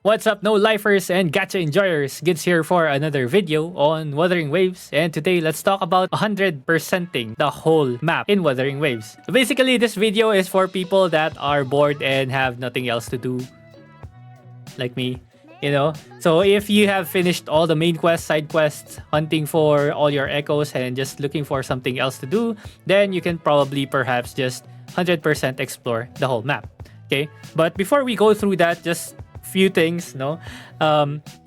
What's up, no lifers and gacha enjoyers? Gids here for another video on Wuthering Waves, and today let's talk about 100%ing the whole map in Wuthering Waves. Basically, this video is for people that are bored and have nothing else to do, like me. So if you have finished all the main quests, side quests, hunting for all your echoes, and just looking for something else to do, then you can probably perhaps just 100% explore the whole map. Okay, but before we go through that, just few things. You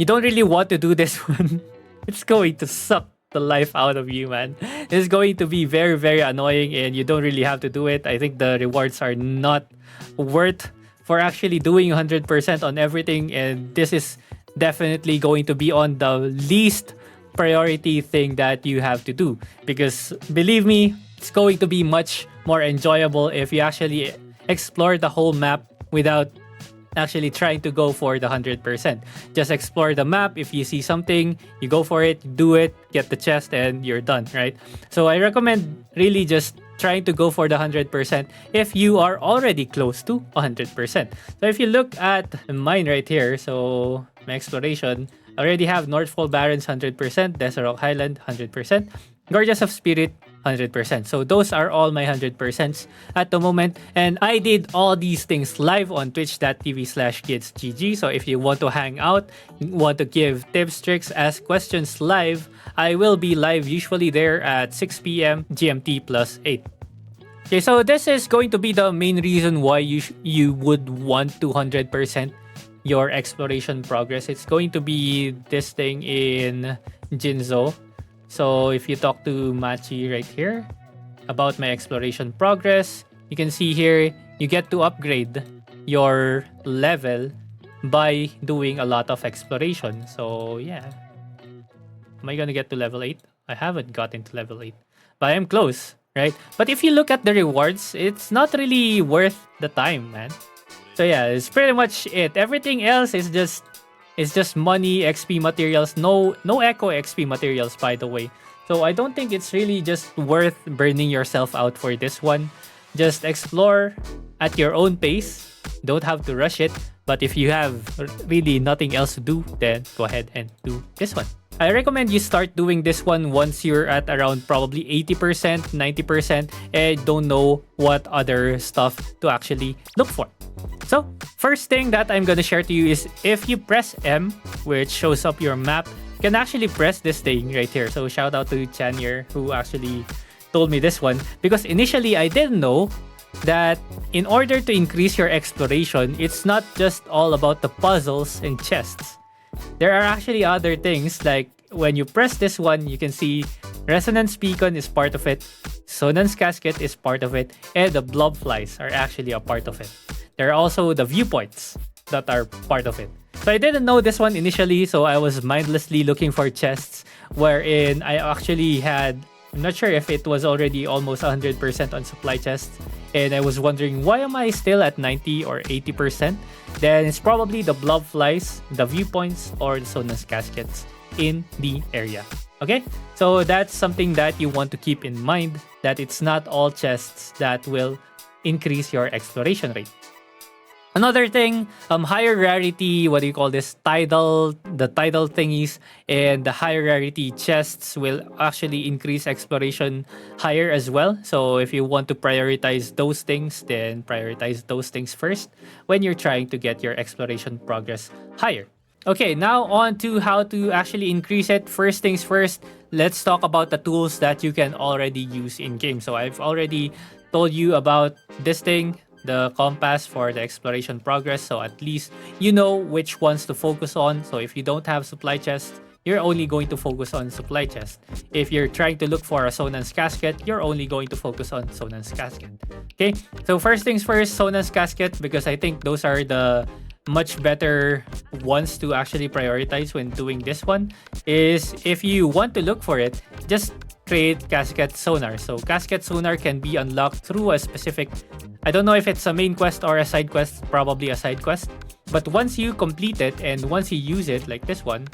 don't really want to do this one. It's going to suck the life out of you, man. It's going to be very, very annoying, and you don't really have to do it. I think the rewards are not worth for actually doing 100% on everything, and this is definitely going to be on the least priority thing that you have to do, because believe me, it's going to be much more enjoyable if you actually explore the whole map without actually trying to go for the 100%. Just explore the map. If you see something, you go for it, do it, get the chest, and you're done, right? So I recommend really just trying to go for the 100% if you are already close to 100%. So if you look at mine right here, so my exploration, I already have Northfall Barrens 100%, Desert Rock Highland 100%, Gorgeous of Spirit 100%. So those are all my 100% at the moment. And I did all these things live on twitch.tv/kidsgg. So if you want to hang out, want to give tips, tricks, ask questions live, I will be live usually there at 6 p.m. GMT plus 8. Okay, so this is going to be the main reason why you would want to 100% your exploration progress. It's going to be this thing in Jinzo. So if you talk to Machi right here about my exploration progress, you can see here you get to upgrade your level by doing a lot of exploration. So yeah. Am I gonna get to level 8? I haven't gotten to level 8. But I'm close, right? But if you look at the rewards, it's not really worth the time, man. So yeah, it's pretty much it. Everything else is just money, XP materials. No echo XP materials, by the way. So I don't think it's really just worth burning yourself out for this one. Just explore at your own pace. Don't have to rush it. But if you have really nothing else to do, then go ahead and do this one. I recommend you start doing this one once you're at around probably 80%, 90%, and don't know what other stuff to actually look for. So, first thing that I'm gonna share to you is if you press M, which shows up your map, you can actually press this thing right here. So, shout out to Chanier who actually told me this one, because initially I didn't know that in order to increase your exploration, it's not just all about the puzzles and chests. There are actually other things, like when you press this one, you can see Resonance Beacon is part of it, Sonan's Casket is part of it, and the Blob Flies are actually a part of it. There are also the viewpoints that are part of it. So I didn't know this one initially, so I was mindlessly looking for chests wherein I actually had, I'm not sure if it was already almost 100% on supply chests, and I was wondering, why am I still at 90 or 80%? Then it's probably the blob flies, the viewpoints, or the Sonan's Caskets in the area. Okay? So that's something that you want to keep in mind, that it's not all chests that will increase your exploration rate. Another thing, higher rarity, what do you call this, the tidal thingies, and the higher rarity chests will actually increase exploration higher as well. So if you want to prioritize those things, then prioritize those things first when you're trying to get your exploration progress higher. Okay, now on to how to actually increase it. First things first, let's talk about the tools that you can already use in game. So I've already told you about this thing, the compass for the exploration progress, so at least you know which ones to focus on. So if you don't have supply chests, you're only going to focus on supply chest. If you're trying to look for a Sonan's Casket, you're only going to focus on Sonan's Casket. Okay, so first things first, Sonan's Casket, because I think those are the much better ones to actually prioritize when doing this one, is if you want to look for it, just create Casket Sonar. So Casket Sonar can be unlocked through a specific, I don't know if it's a main quest or a side quest, probably a side quest. But once you complete it and once you use it, like this one,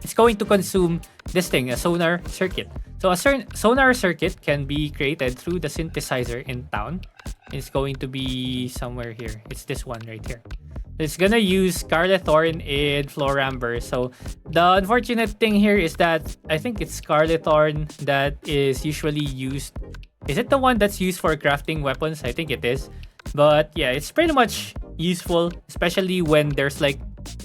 it's going to consume this thing, a sonar circuit. So a sonar circuit can be created through the synthesizer in town. It's going to be somewhere here. It's this one right here. It's gonna use Scarlet Thorn in Floramber. So the unfortunate thing here is that I think it's Scarlet Thorn that is usually used. Is it the one that's used for crafting weapons? I think it is. But yeah, it's pretty much useful, especially when there's like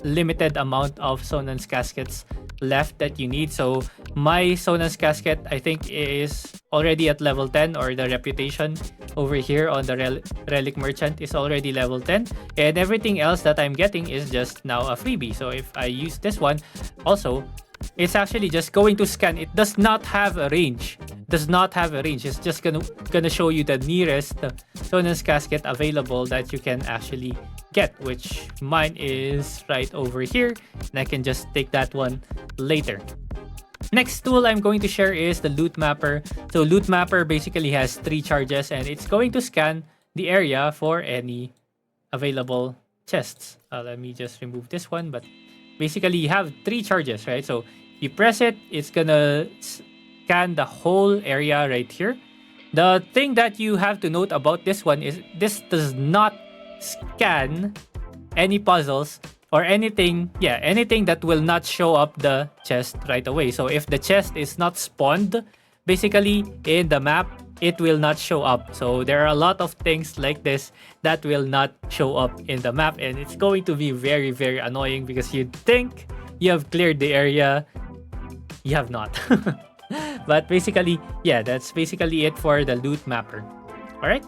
limited amount of Sonan's caskets left that you need. So my Sonan's casket, I think, is already at level 10, or the reputation over here on the relic merchant is already level 10, and everything else that I'm getting is just now a freebie. So if I use this one also, it's actually just going to scan. It does not have a range. It's just gonna show you the nearest Sonan's casket available that you can actually get, which mine is right over here, and I can just take that one later. Next tool I'm going to share is the Loot Mapper. So Loot Mapper basically has 3 charges, and it's going to scan the area for any available chests. Let me just remove this one, but basically you have 3 charges, right? So you press it, it's gonna scan the whole area right here. The thing that you have to note about this one is this does not scan any puzzles or anything that will not show up the chest right away. So if the chest is not spawned basically in the map, it will not show up. So there are a lot of things like this that will not show up in the map, and it's going to be very, very annoying because you'd think you have cleared the area. You have not. But basically, yeah, that's basically it for the Loot Mapper. Alright?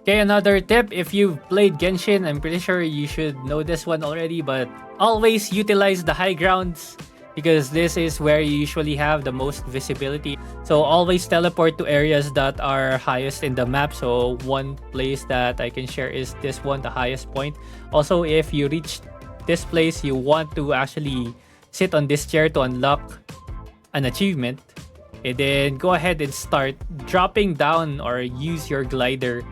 Okay, another tip, if you've played Genshin, I'm pretty sure you should know this one already, but always utilize the high grounds because this is where you usually have the most visibility. So always teleport to areas that are highest in the map. So one place that I can share is this one, the highest point. Also, if you reach this place, you want to actually sit on this chair to unlock an achievement, and then go ahead and start dropping down or use your glider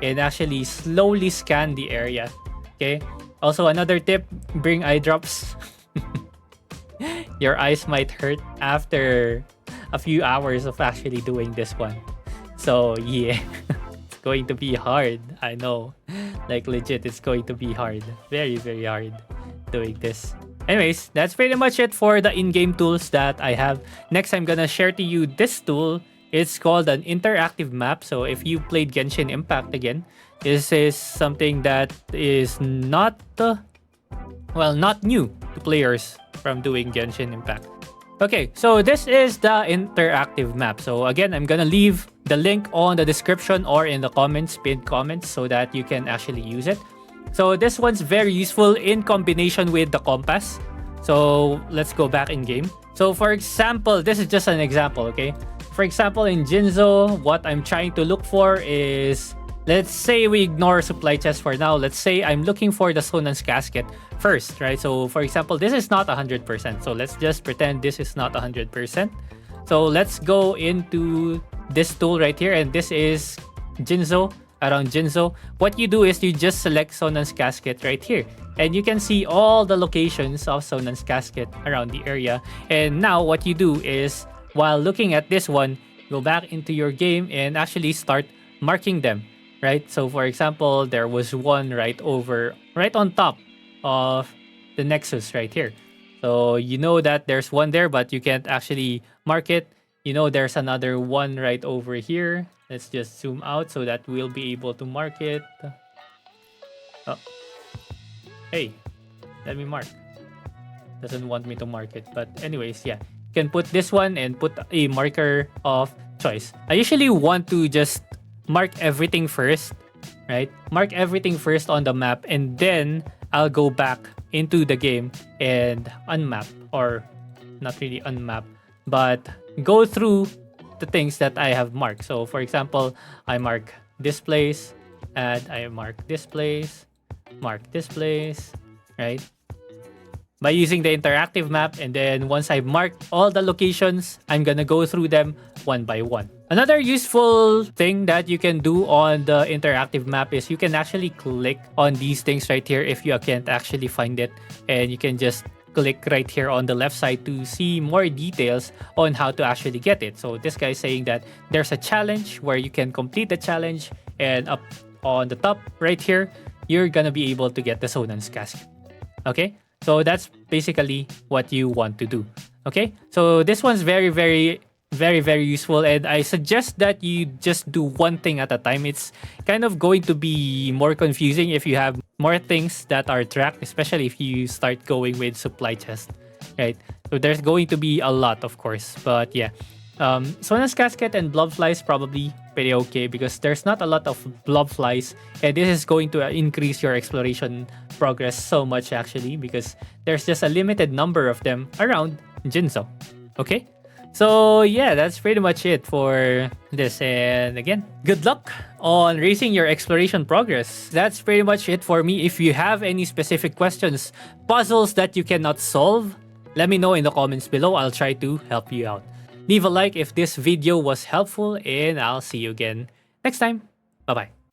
and actually slowly scan the area. Okay, also another tip, bring eye drops. Your eyes might hurt after a few hours of actually doing this one. So yeah, it's going to be hard. I know, like legit, it's going to be hard. Very, very hard doing this. Anyways, that's pretty much it for the in-game tools that I have. Next, I'm gonna share to you this tool. It's called an interactive map. So if you played Genshin Impact again, this is something that is not new to players from doing Genshin Impact. Okay, so this is the interactive map. So again, I'm gonna leave the link on the description or in the comments, pinned comments, so that you can actually use it. So this one's very useful in combination with the compass. So let's go back in game. So for example, this is just an example, okay? For example, in Jinzo, what I'm trying to look for is, let's say we ignore supply chest for now. Let's say I'm looking for the Sonan's casket first, right? So for example, this is not 100%. So let's just pretend this is not 100%. So let's go into this tool right here, and this is Jinzo. Around Jinzo, what you do is you just select Sonan's casket right here, and you can see all the locations of Sonan's casket around the area. And now what you do is, while looking at this one, go back into your game and actually start marking them, right? So for example, there was one right on top of the Nexus right here. So you know that there's one there, but you can't actually mark it. You know there's another one right over here. Let's just zoom out so that we'll be able to mark it. Oh. Hey, let me mark. Doesn't want me to mark it. But anyways, yeah. You can put this one and put a marker of choice. I usually want to just mark everything first, right? Mark everything first on the map, and then I'll go back into the game and unmap, or not really unmap, but go through the things that I have marked. So for example, I mark this place, and I mark this place, right? By using the interactive map, and then once I've marked all the locations, I'm gonna go through them one by one. Another useful thing that you can do on the interactive map is you can actually click on these things right here if you can't actually find it, and you can just click right here on the left side to see more details on how to actually get it. So this guy is saying that there's a challenge where you can complete the challenge, and up on the top right here, you're gonna be able to get the Sonan's casket. Okay, so that's basically what you want to do. Okay, so this one's very useful, and I suggest that you just do one thing at a time. It's kind of going to be more confusing if you have more things that are tracked, especially if you start going with supply chest, right? So there's going to be a lot, of course, but yeah. Sona's casket and blob flies probably pretty okay because there's not a lot of blob flies, and this is going to increase your exploration progress so much actually because there's just a limited number of them around Jinzo. Okay, so yeah, that's pretty much it for this. And again, good luck on raising your exploration progress. That's pretty much it for me. If you have any specific questions, puzzles that you cannot solve, let me know in the comments below. I'll try to help you out. Leave a like if this video was helpful, and I'll see you again next time. Bye bye.